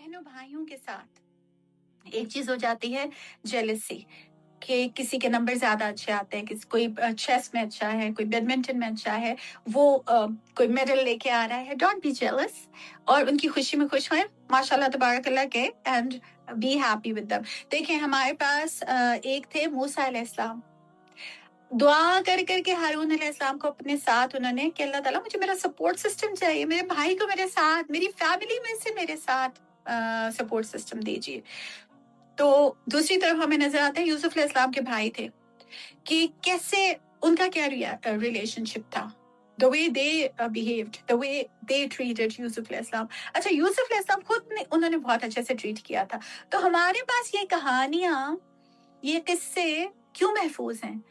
बहनों भाइयों के साथ एक चीज हो जाती है, जेलसी, कि किसी के नंबर ज्यादा अच्छे आते हैं, किसी कोई चेस में अच्छा है, कोई बैडमिंटन में अच्छा है, वो कोई मेडल लेके आ रहा है। डोंट बी जेलस, और उनकी खुशी में खुश हों, माशाल्लाह तबारकल्लाह के, and be happy with them. देखिए हमारे पास एक थे मूसा अलैहिस्सलाम, दुआ कर करके हारून अलैहिस्सलाम को अपने साथ उन्होंने कि अल्लाह ताला मुझे मेरा सपोर्ट सिस्टम चाहिए, मेरे भाई को मेरे साथ, मेरी फैमिली में से मेरे साथ सपोर्ट सिस्टम दीजिए। तो दूसरी तरफ हमें नजर आता है यूसुफ अलैहिस्सलाम के भाई थे, कि कैसे उनका क्या रिलेशनशिप था, the way they behaved, the way they treated Yusuf अलैहिस्सलाम। अच्छा, यूसुफ अलैहिस्सलाम खुद ने उन्होंने बहुत अच्छे से ट्रीट किया था। तो हमारे पास ये कहानियां, ये किस्से क्यों महफूज हैं?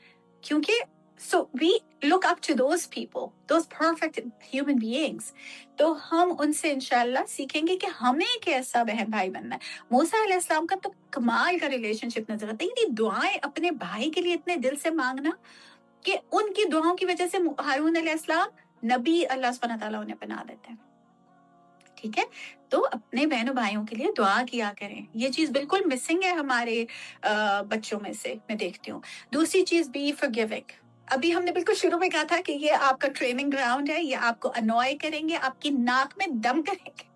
क्योंकि so we look up to those people, those perfect human beings. तो हम उनसे इंशाल्लाह सीखेंगे कि हमें कैसा बहन भाई बनना है। मूसा अलैहिस्सलाम का तो कमाल का रिलेशनशिप नजर आता है, इतनी दुआएं अपने भाई के लिए इतने दिल से मांगना, कि उनकी दुआओं की वजह से हारून अलैहिस्सलाम नबी अल्लाह सुब्हानहू तआला उन्हें बना देते हैं। ठीक है, तो अपने बहनों भाइयों के लिए दुआ किया करें। ये चीज बिल्कुल मिसिंग है हमारे बच्चों में से, मैं देखती हूँ। दूसरी चीज, बी फॉरगिविंग। अभी हमने बिल्कुल शुरू में कहा था कि ये आपका ट्रेनिंग ग्राउंड है, ये आपको अनॉय करेंगे, आपकी नाक में दम करेंगे,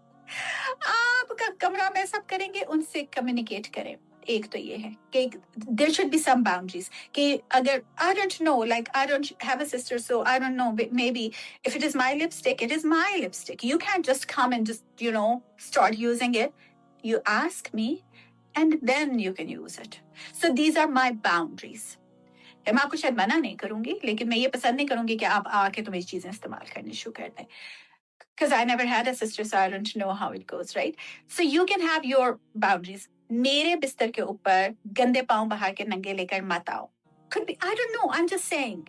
आपका कमरा में सब करेंगे, उनसे कम्युनिकेट करें। एक तो ये है कि there should be some boundaries, कि अगर I don't know, like I don't have a sister, so I don't know, maybe if it is my lipstick, it is my lipstick. You can't just come and just, start using it. You ask me and then you can use it. So these are my boundaries. मैं आपको शायद मना नहीं करूंगी, लेकिन मैं ये पसंद नहीं करूंगी कि आप आके तो मेरी चीजें इस्तेमाल करनी शुरू कर दें। Because I never had a sister, so I don't know how it goes, right? So you can have your boundaries. मेरे बिस्तर के ऊपर गंदे पांव बाहर के नंगे लेकर मत आओ. Could be, I don't know, I'm just saying.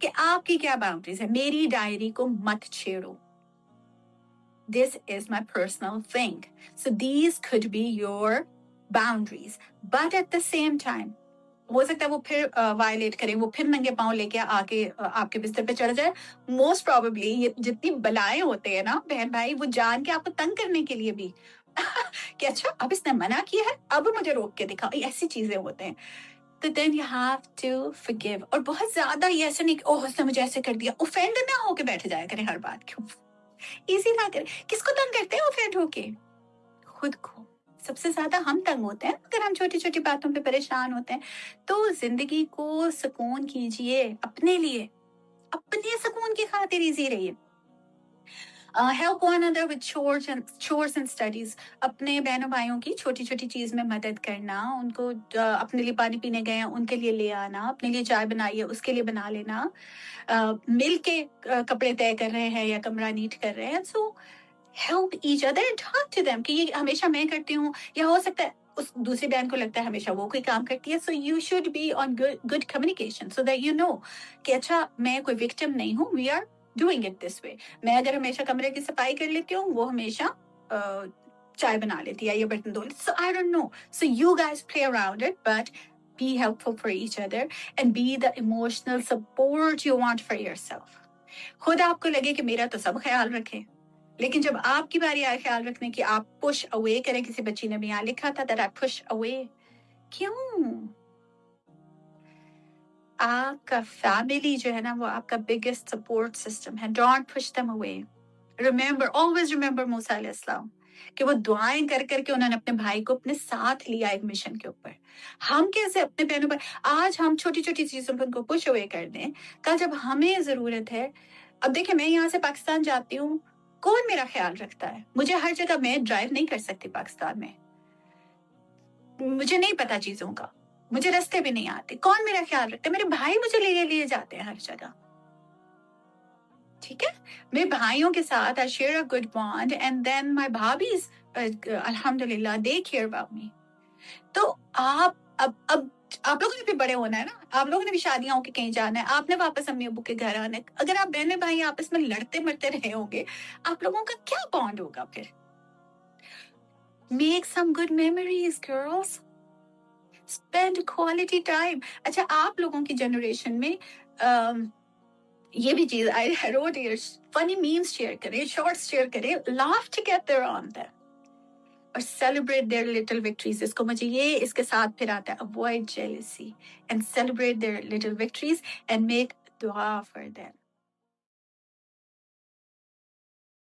कि आपकी क्या बाउंड्रीज है? मेरी डायरी को मत छेड़ो. This is my personal thing. So these could be your boundaries. But at the same time, हो सकता है वो फिर वायलेट करे, वो फिर नंगे पांव लेके आके आपके बिस्तर पे चढ़ जाए। मोस्ट प्रोबेबली ये जितनी बलाएं होते हैं ना बहन भाई, वो जान के आपको तंग करने के लिए भी कि अच्छा अब इसने मना किया है, अब मुझे रोक के दिखाओ, ऐसी चीजें होते हैं। तो then you have to forgive. और बहुत ज्यादा ये ऐसे नहीं कि ओह उसने मुझे ऐसे कर दिया, ऑफेंड ना होके बैठ जाया करें हर बात क्यों, इजी ना करें। किसको तंग करते हैं ऑफेंड होके? खुद को। सबसे ज्यादा हम तंग होते हैं अगर हम छोटी छोटी बातों पे परेशान होते हैं। तो जिंदगी को सुकून कीजिए, अपने लिए, अपने सुकून की खातिर इजी रहिए। Help one other with chores and studies. अपने बहनों भाइयों की छोटी छोटी चीज में मदद करना, उनको अपने लिए पानी पीने गए हैं उनके लिए ले आना, अपने लिए चाय बनाई है उसके लिए बना लेना, मिल के कपड़े तय कर रहे हैं या कमरा नीट कर रहे हैं, so help each other and talk to them, कि ये हमेशा मैं करती हूँ, या हो सकता है उस दूसरी बहन को लगता है हमेशा वो कोई काम करती है। So you should be on good communication so that you know कि अच्छा मैं कोई विक्टिम नहीं हूँ, we are doing it this way. मैं अगर हमेशा कमरे की सफाई कर लेती हूँ, वो हमेशा चाय बना लेती है या बर्तन धो लेती। So I don't know, so you guys play around it, but be helpful for each other and be the emotional support you want for yourself. खुद आपको लगे कि मेरा तो सब ख्याल रखे, लेकिन जब आपकी बारी आए ख्याल रखने की, आप पुश अवे करें। किसी बच्ची ने भी यहाँ लिखा था दैट आई पुश अवे। क्यों? आपका फैमिली जो है ना, वो आपका बिगेस्ट सपोर्ट सिस्टम है। Don't push them away. Remember, always remember मूसा अलैहिस्सलाम, कि वो दुआएं कर करके उन्होंने अपने भाई को अपने साथ लिया एक मिशन के ऊपर। हम कैसे अपने बहनों पर आज हम छोटी छोटी चीजों पर उनको पुश अवे कर दें, कल जब हमें जरूरत है। अब देखिए, मैं यहाँ से पाकिस्तान जाती हूँ, कौन मेरा ख्याल रखता है? मुझे हर जगह मैं ड्राइव नहीं कर सकती पाकिस्तान में, मुझे नहीं पता चीजों का, मुझे रास्ते भी नहीं आते, कौन मेरा ख्याल रखता है? मेरे भाई मुझे लिए जाते हैं हर जगह। ठीक है, मेरे भाइयों के साथ I share a good bond, and then my भाभीज अल्हम्दुलिल्लाह दे केयर अबाउट मी। तो आप अब आप लोगों ने भी बड़े होना है ना, आप लोगों ने भी शादियां होके कहीं जाना है, आपने वापस अम्मी अब्बू के घर आना है। अगर आप बहने भाई आपस में लड़ते मरते रहे होंगे, आप लोगों का क्या बॉन्ड होगा फिर? Make some good memories girls, spend quality time. अच्छा, आप लोगों की जनरेशन में ये भी चीज I wrote here, funny memes share करें, शॉर्ट्स शेयर करें, लाफ टुगेदर ऑन देम। اور celebrate their little victories. اس کو مجھے یہ اس کے ساتھ پھر آتا ہے avoid jealousy and celebrate their little victories and make dua for them.